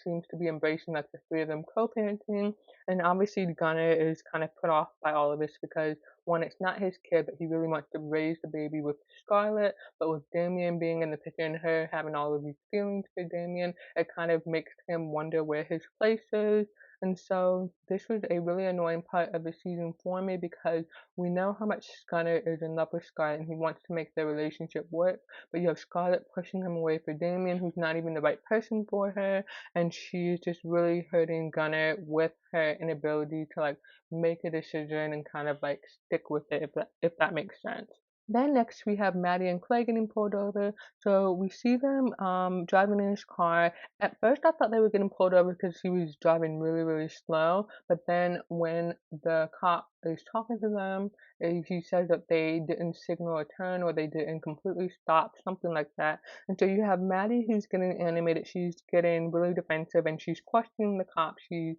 seems to be embracing like the three of them co-parenting. And obviously Gunner is kind of put off by all of this because one, it's not his kid, but he really wants to raise the baby with Scarlett. But with Damien being in the picture and her having all of these feelings for Damien, it kind of makes him wonder where his place is. And so this was a really annoying part of the season for me because we know how much Gunnar is in love with Scarlett and he wants to make their relationship work, but you have Scarlett pushing him away for Damien, who's not even the right person for her, and she's just really hurting Gunnar with her inability to like make a decision and kind of like stick with it, if that makes sense. Then next we have Maddie and Clay getting pulled over. So we see them driving in his car. At first I thought they were getting pulled over because he was driving really, really slow. But then when the cop is talking to them, he says that they didn't signal a turn or they didn't completely stop, something like that. And so you have Maddie who's getting animated. She's getting really defensive and she's questioning the cop. She's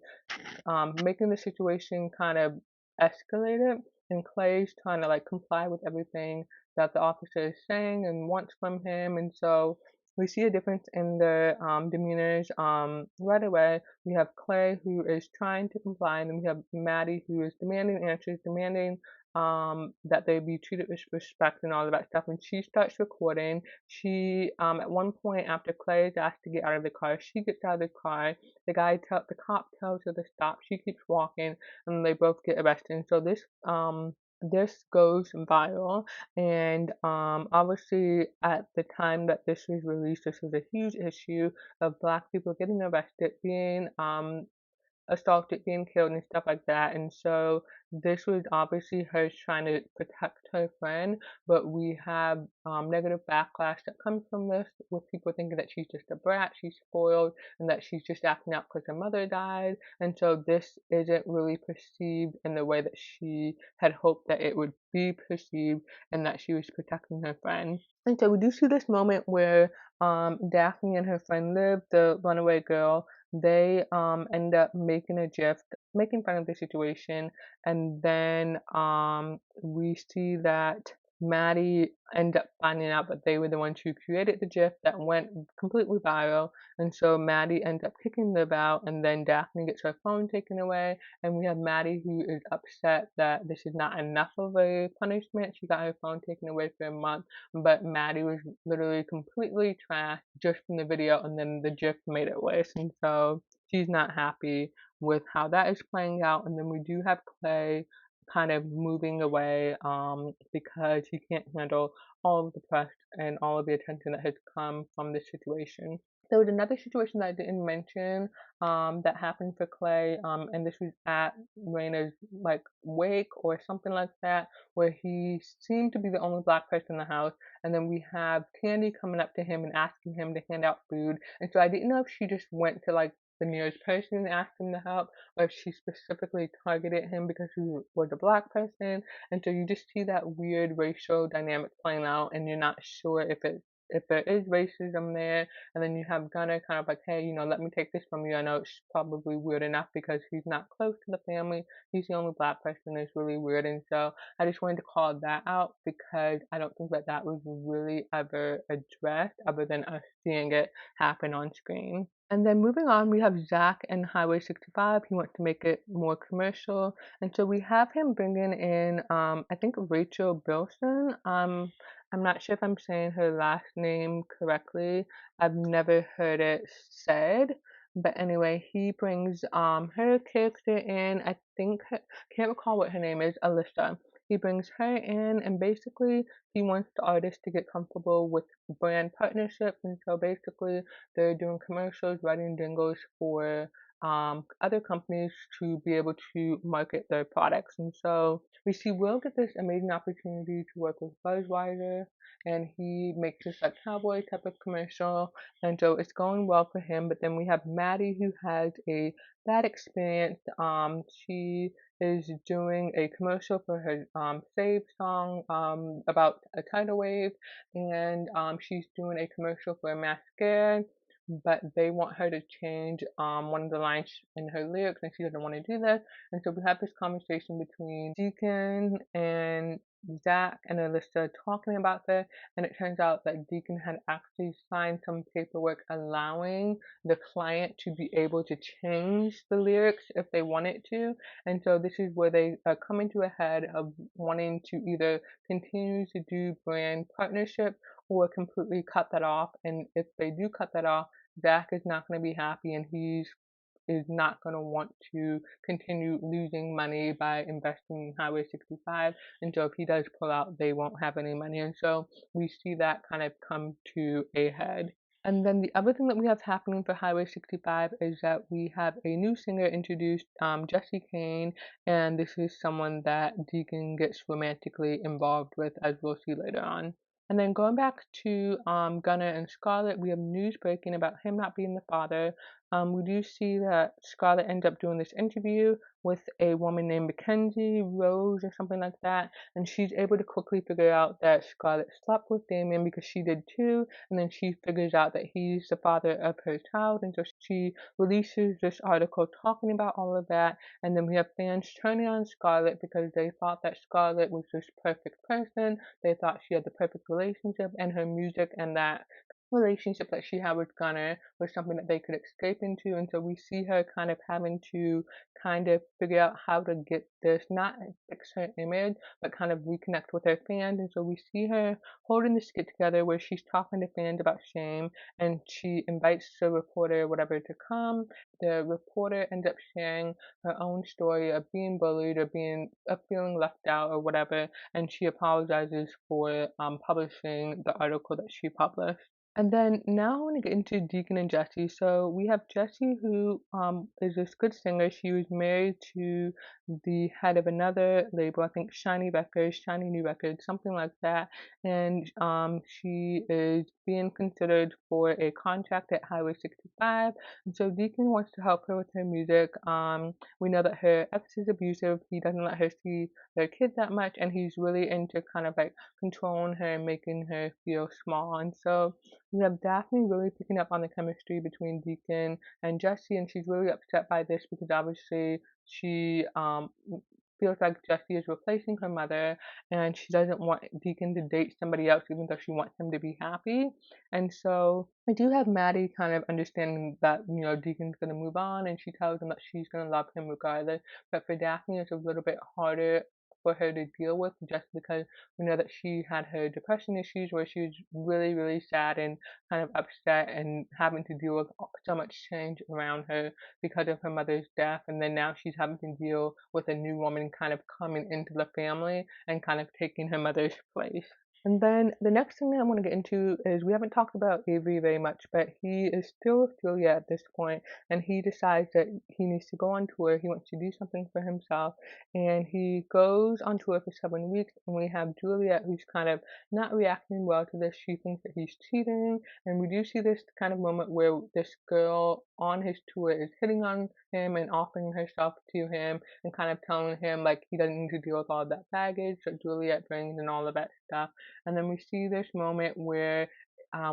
making the situation kind of escalated, and Clay's trying to like comply with everything that the officer is saying and wants from him, and so we see a difference in their demeanors right away. We have Clay who is trying to comply, and then we have Maddie who is demanding answers, demanding that they be treated with respect and all of that stuff. And she starts recording. She at one point after Clay is asked to get out of the car, she gets out of the car. The cop tells her to stop. She keeps walking, and they both get arrested. And so this goes viral, and obviously at the time that this was released, this was a huge issue of Black people getting arrested, being assaulted, being killed, and stuff like that. And so this was obviously her trying to protect her friend, but we have negative backlash that comes from this, with people thinking that she's just a brat, she's spoiled, and that she's just acting out because her mother died. And so this isn't really perceived in the way that she had hoped that it would be perceived, and that she was protecting her friend. And so we do see this moment where Daphne and her friend Liv, the runaway girl, they end up making a gif, making fun of the situation, and then we see that Maddie end up finding out that they were the ones who created the gif that went completely viral, and so Maddie ends up kicking Liv out, and then Daphne gets her phone taken away, and we have Maddie who is upset that this is not enough of a punishment. She got her phone taken away for a month, but Maddie was literally completely trashed just from the video, and then the GIF made it worse, and so she's not happy with how that is playing out. And then we do have Clay kind of moving away because he can't handle all of the press and all of the attention that has come from this situation. There was another situation that I didn't mention that happened for Clay, and this was at Raina's like wake or something like that, where he seemed to be the only Black person in the house, and then we have Candy coming up to him and asking him to hand out food, and so I didn't know if she just went to like the nearest person and asked him to help, or if she specifically targeted him because he was a Black person, and so you just see that weird racial dynamic playing out, and you're not sure if there is racism there, and then you have Gunnar kind of like, hey, let me take this from you. I know it's probably weird enough because he's not close to the family. He's the only Black person. It's really weird. And so I just wanted to call that out because I don't think that that was really ever addressed other than us seeing it happen on screen. And then moving on, we have Zach and Highway 65. He wants to make it more commercial. And so we have him bringing in, I think, Rachel Bilson. I'm not sure if I'm saying her last name correctly. I've never heard it said. But anyway, he brings her character in. I think can't recall what her name is, Alyssa. He brings her in, and basically he wants the artist to get comfortable with brand partnerships, and so basically they're doing commercials, writing jingles for other companies to be able to market their products. And so we see Will get this amazing opportunity to work with Budweiser, and he makes this like cowboy type of commercial, and so it's going well for him. But then we have Maddie who has a bad experience. She is doing a commercial for her Save song about a tidal wave, and she's doing a commercial for a mascara, but they want her to change one of the lines in her lyrics, and she doesn't want to do that. And so we have this conversation between Deacon and Zach and Alyssa talking about this, and it turns out that Deacon had actually signed some paperwork allowing the client to be able to change the lyrics if they wanted to. And so this is where they are coming to a head of wanting to either continue to do brand partnership or completely cut that off. And if they do cut that off, Zach is not going to be happy, and he's is not going to want to continue losing money by investing in Highway 65. And so if he does pull out, they won't have any money. And so we see that kind of come to a head. And then the other thing that we have happening for Highway 65 is that we have a new singer introduced, Jesse Kane, and this is someone that Deacon gets romantically involved with, as we'll see later on. And then going back to Gunnar and Scarlett, we have news breaking about him not being the father. We do see that Scarlett ends up doing this interview with a woman named Mackenzie Rose or something like that, and she's able to quickly figure out that Scarlett slept with Damien because she did too, and then she figures out that he's the father of her child, and so she releases this article talking about all of that, and then we have fans turning on Scarlett because they thought that Scarlett was this perfect person, they thought she had the perfect relationship, and her music and that relationship that she had with Gunnar was something that they could escape into, and so we see her kind of having to kind of figure out how to get this, not fix her image, but kind of reconnect with her fans. And so we see her holding the skit together where she's talking to fans about shame, and she invites the reporter, whatever, to come. The reporter ends up sharing her own story of being bullied or feeling left out or whatever, and she apologizes for publishing the article that she published. And then now I want to get into Deacon and Jessie. So we have Jessie, who is this good singer. She was married to the head of another label, I think Shiny Records, Shiny New Records, something like that. And she is being considered for a contract at Highway 65. And so Deacon wants to help her with her music. We know that her ex is abusive. He doesn't let her see their kids that much, and he's really into kind of like controlling her and making her feel small. And so we have Daphne really picking up on the chemistry between Deacon and Jessie, and she's really upset by this because obviously she feels like Jessie is replacing her mother, and she doesn't want Deacon to date somebody else, even though she wants him to be happy. And so I do have Maddie kind of understanding that, Deacon's going to move on, and she tells him that she's going to love him regardless. But for Daphne, it's a little bit harder for her to deal with just because we know that she had her depression issues where she was really, really sad and kind of upset and having to deal with so much change around her because of her mother's death. And then now she's having to deal with a new woman kind of coming into the family and kind of taking her mother's place. And then the next thing that I want to get into is we haven't talked about Avery very much, but he is still with Julia at this point, and he decides that he needs to go on tour. He wants to do something for himself, and he goes on tour for 7 weeks. And we have Juliet, who's kind of not reacting well to this. She thinks that he's cheating, and we do see this kind of moment where this girl on his tour is hitting on him and offering herself to him and kind of telling him like he doesn't need to deal with all of that baggage that Juliet brings and all of that stuff. And then we see this moment where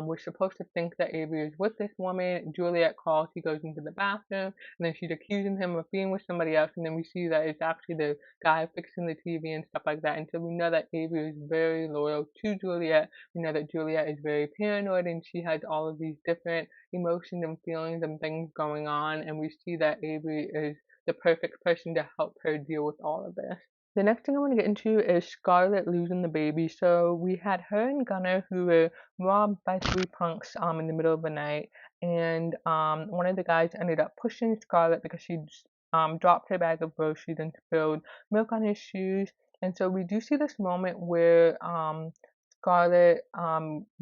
we're supposed to think that Avery is with this woman. Juliet calls, he goes into the bathroom, and then she's accusing him of being with somebody else. And then we see that it's actually the guy fixing the TV and stuff like that. And so we know that Avery is very loyal to Juliet. We know that Juliet is very paranoid, and she has all of these different emotions and feelings and things going on. And we see that Avery is the perfect person to help her deal with all of this. The next thing I want to get into is Scarlett losing the baby. So we had her and Gunnar who were robbed by three punks in the middle of the night, and one of the guys ended up pushing Scarlett because she dropped her bag of groceries and spilled milk on his shoes. And so we do see this moment where Scarlett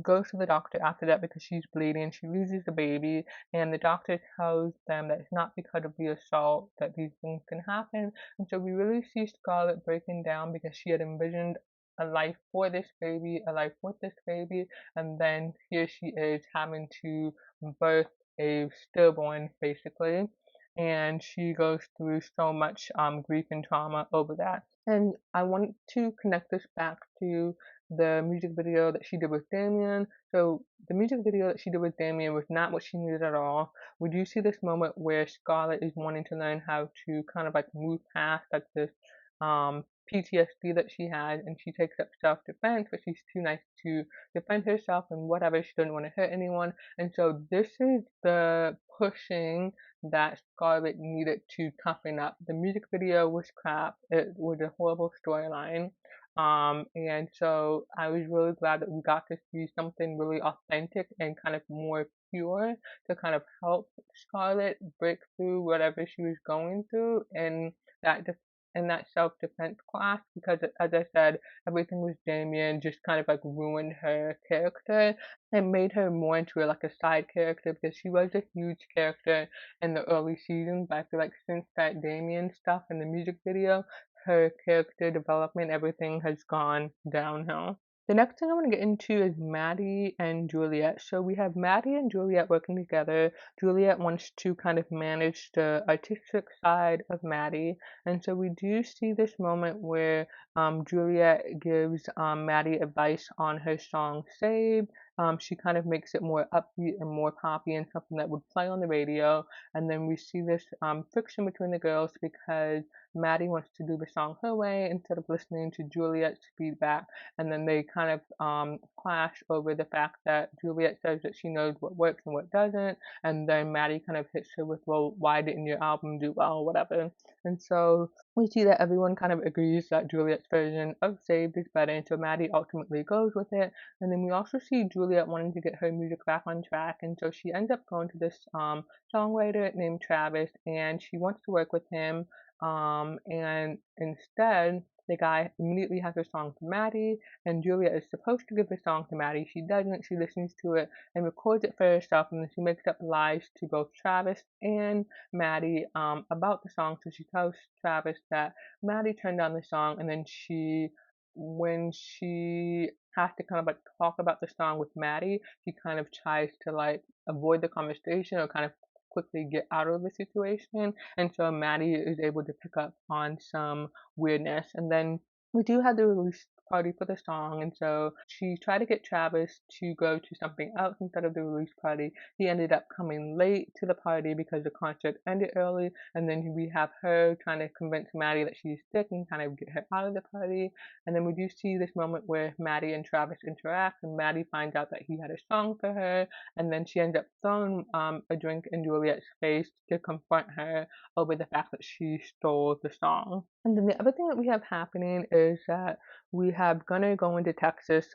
goes to the doctor after that because she's bleeding. She loses the baby, and the doctor tells them that it's not because of the assault that these things can happen. And so we really see Scarlett breaking down because she had envisioned a life for this baby, a life with this baby, and then here she is having to birth a stillborn, basically. And she goes through so much grief and trauma over that. And I want to connect this back to the music video that she did with Damien. So the music video that she did with Damien was not what she needed at all. We do see this moment where Scarlett is wanting to learn how to kind of like move past like this PTSD that she had, and she takes up self-defense, but she's too nice to defend herself and whatever. She doesn't want to hurt anyone. And so this is the pushing that Scarlett needed to toughen up. The music video was crap. It was a horrible storyline. And so I was really glad that we got to see something really authentic and kind of more pure to kind of help Scarlett break through whatever she was going through that def- in that self-defense class, because as I said, everything with Damien just kind of like ruined her character and made her more into like a side character, because she was a huge character in the early seasons, but I feel like since that Damien stuff in the music video, her character development, everything has gone downhill. The next thing I want to get into is Maddie and Juliet. So we have Maddie and Juliet working together. Juliet wants to kind of manage the artistic side of Maddie. And so we do see this moment where Juliet gives Maddie advice on her song Save. She kind of makes it more upbeat and more poppy and something that would play on the radio. And then we see this friction between the girls because Maddie wants to do the song her way instead of listening to Juliet's feedback, and then they kind of clash over the fact that Juliet says that she knows what works and what doesn't, and then Maddie kind of hits her with, well, why didn't your album do well, or whatever. And so we see that everyone kind of agrees that Juliet's version of Saved is better, and so Maddie ultimately goes with it. And then we also see Juliet wanting to get her music back on track, and so she ends up going to this songwriter named Travis, and she wants to work with him. And instead, the guy immediately has a song for Maddie, and Julia is supposed to give the song to Maddie. She doesn't. She listens to it and records it for herself, and then she makes up lies to both Travis and Maddie about the song. So she tells Travis that Maddie turned on the song, and then when she has to kind of like talk about the song with Maddie, she kind of tries to like avoid the conversation or kind of quickly get out of the situation, and so Maddie is able to pick up on some weirdness. And then we do have the release party for the song, and so she tried to get Travis to go to something else instead of the release party. He ended up coming late to the party because the concert ended early, and then we have her trying to convince Maddie that she's sick and kind of get her out of the party. And then we do see this moment where Maddie and Travis interact, and Maddie finds out that he had a song for her, and then she ends up throwing a drink in Juliet's face to confront her over the fact that she stole the song. And then the other thing that we have happening is that we have Gunnar going to Texas.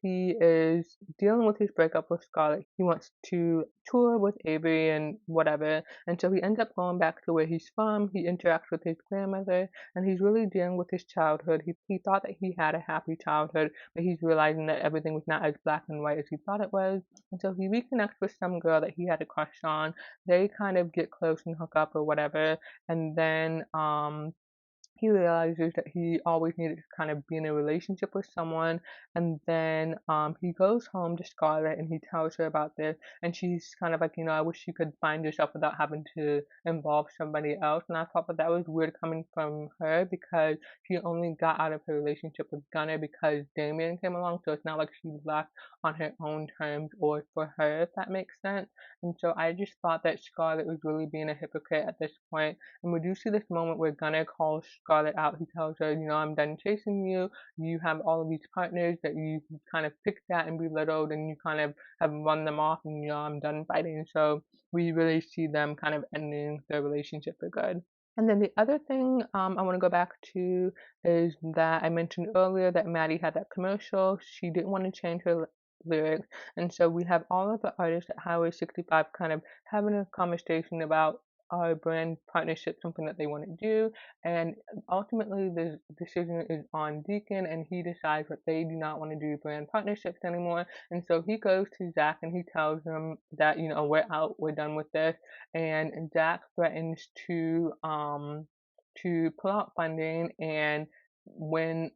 He is dealing with his breakup with Scarlett. He wants to tour with Avery and whatever, and so he ends up going back to where he's from. He interacts with his grandmother, and he's really dealing with his childhood. He thought that he had a happy childhood, but he's realizing that everything was not as black and white as he thought it was. And so he reconnects with some girl that he had a crush on. They kind of get close and hook up or whatever, and then he realizes that he always needed to kind of be in a relationship with someone, and then he goes home to Scarlett and he tells her about this, and she's kind of like, I wish you could find yourself without having to involve somebody else. And I thought that was weird coming from her, because she only got out of her relationship with Gunnar because Damien came along, so it's not like she left on her own terms or for her, if that makes sense. And so I just thought that Scarlett was really being a hypocrite at this point. And we do see this moment where Gunnar calls Scarlett out. He tells her, I'm done chasing you. You have all of these partners that you kind of picked at and belittled, and you kind of have run them off, and I'm done fighting. So we really see them kind of ending their relationship for good. And then the other thing I want to go back to is that I mentioned earlier that Maddie had that commercial. She didn't want to change her lyrics. And so we have all of the artists at Highway 65 kind of having a conversation about our brand partnership, something that they want to do. And ultimately, the decision is on Deacon, and he decides that they do not want to do brand partnerships anymore. And so he goes to Zach and he tells him that, we're out, we're done with this. And Zach threatens to pull out funding, and when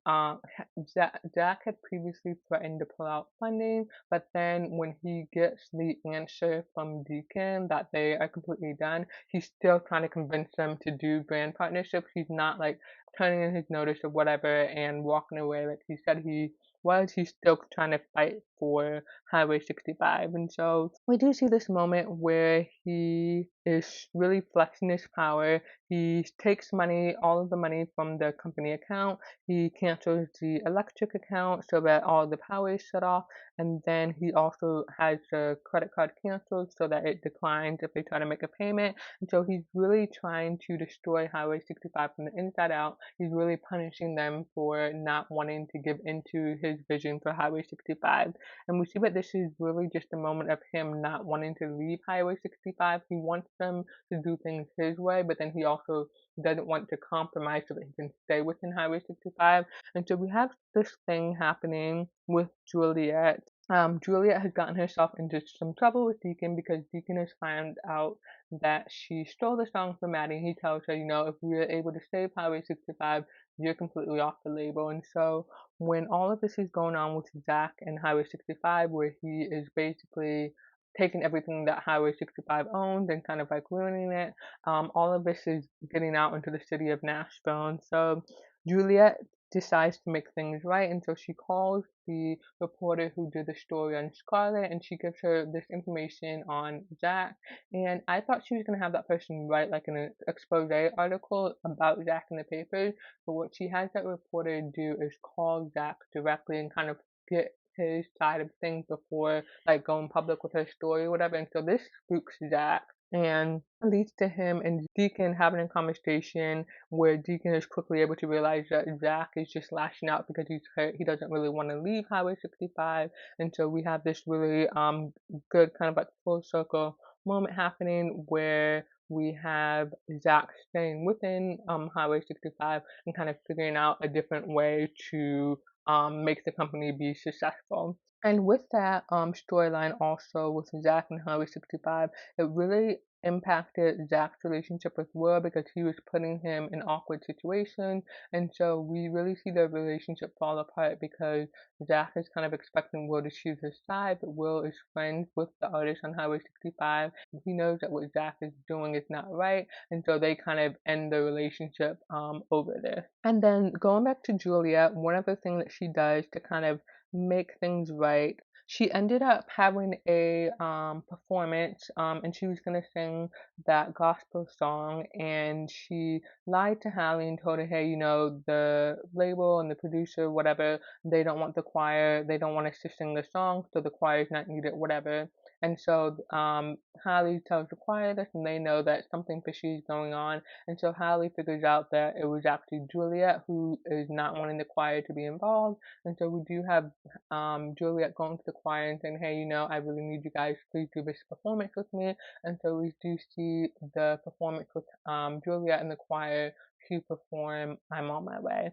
Zach had previously threatened to pull out funding, but then when he gets the answer from Deacon that they are completely done, he's still trying to convince them to do brand partnerships. He's not like turning in his notice or whatever and walking away. Like he said, he was, he's still trying to fight for Highway 65. And so we do see this moment where he is really flexing his power. He takes money, all of the money from the company account. He cancels the electric account so that all the power is shut off. And then he also has the credit card canceled so that it declines if they try to make a payment. And so he's really trying to destroy Highway 65 from the inside out. He's really punishing them for not wanting to give into his vision for Highway 65. And we see that this is really just a moment of him not wanting to leave Highway 65. He wants them to do things his way, but then he also doesn't want to compromise so that he can stay within Highway 65. And so we have this thing happening with Juliet. Juliet has gotten herself into some trouble with Deacon because Deacon has found out that she stole the song from Maddie. He tells her, if we're able to save Highway 65, you're completely off the label. And so when all of this is going on with Zach and Highway 65, where he is basically taking everything that Highway 65 owns and kind of like ruining it, all of this is getting out into the city of Nashville. And so Juliet decides to make things right, and so she calls the reporter who did the story on Scarlett, and she gives her this information on Zach. And I thought she was going to have that person write like an expose article about Zach in the papers, but what she has that reporter do is call Zach directly and kind of get his side of things before like going public with her story or whatever. And so this spooks Zach and leads to him and Deacon having a conversation where Deacon is quickly able to realize that Zach is just lashing out because he's hurt. He doesn't really want to leave Highway 65. And so we have this really good kind of like full circle moment happening where we have Zach staying within Highway 65 and kind of figuring out a different way to make the company be successful. And with that storyline also with Zach and Highway 65, it really impacted Zach's relationship with Will because he was putting him in awkward situations. And so we really see their relationship fall apart because Zach is kind of expecting Will to choose his side, but Will is friends with the artist on Highway 65. He knows that what Zach is doing is not right, and so they kind of end the relationship over this. And then going back to Juliet, one of the things that she does to kind of make things right, she ended up having a performance, and she was gonna sing that gospel song, and she lied to Hallie and told her, hey, the label and the producer, whatever, they don't want the choir, they don't want us to sing the song, so the choir is not needed, whatever. And so Hallie tells the choir this, and they know that something fishy is going on. And so Hallie figures out that it was actually Juliet who is not wanting the choir to be involved. And so we do have Juliet going to the choir and saying, hey, I really need you guys, please do this performance with me. And so we do see the performance with Juliet and the choir to perform I'm on my way.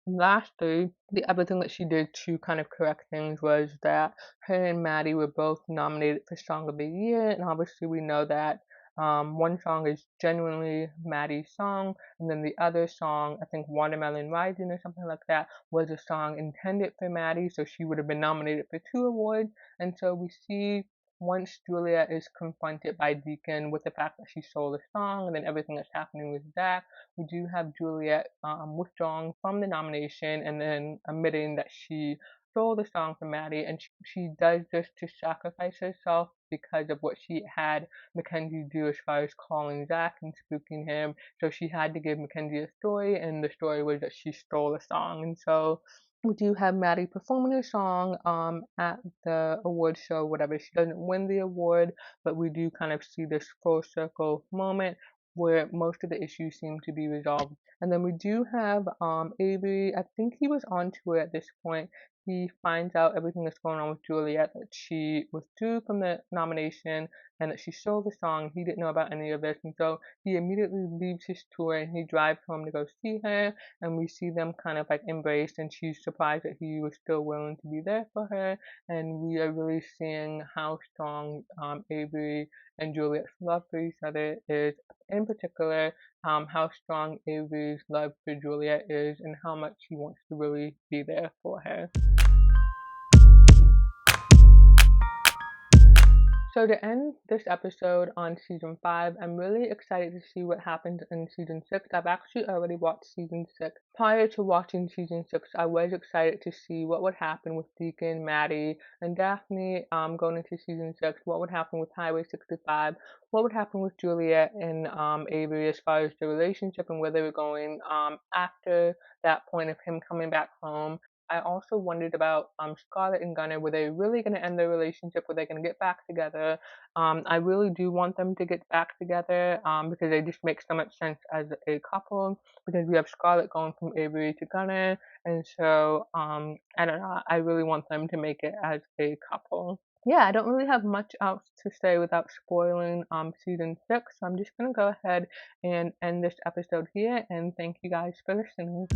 Lastly, the other thing that she did to kind of correct things was that her and Maddie were both nominated for Song of the Year, and obviously we know that one song is genuinely Maddie's song, and then the other song, I think Watermelon Rising or something like that, was a song intended for Maddie, so she would have been nominated for 2 awards. And so we see once Julia is confronted by Deacon with the fact that she stole the song and then everything that's happening with Zach, we do have Juliet withdrawing from the nomination and then admitting that she stole the song from Maddie, and she does this to sacrifice herself because of what she had Mackenzie do as far as calling Zach and spooking him. So she had to give Mackenzie a story, and the story was that she stole the song. And so we do have Maddie performing her song at the award show, whatever. She doesn't win the award, but we do kind of see this full circle moment where most of the issues seem to be resolved. And then we do have Avery. I think he was on tour at this point. He finds out everything that's going on with Juliet, that she withdrew from the nomination and that she stole the song. He didn't know about any of this, and so he immediately leaves his tour and he drives home to go see her, and we see them kind of like embrace, and she's surprised that he was still willing to be there for her, and we are really seeing how strong Avery and Juliet's love for each other is, in particular, how strong Avery's love for Juliet is and how much he wants to really be there for her. So to end this episode on season 5, I'm really excited to see what happens in season 6. I've actually already watched season 6. Prior to watching season 6, I was excited to see what would happen with Deacon, Maddie, and Daphne going into season 6. What would happen with Highway 65? What would happen with Juliet and Avery as far as the relationship and where they were going after that point of him coming back home. I also wondered about Scarlett and Gunnar. Were they really going to end their relationship? Were they going to get back together? I really do want them to get back together because they just make so much sense as a couple. Because we have Scarlett going from Avery to Gunnar, and so I don't know. I really want them to make it as a couple. Yeah, I don't really have much else to say without spoiling season 6. So I'm just gonna go ahead and end this episode here, and thank you guys for listening.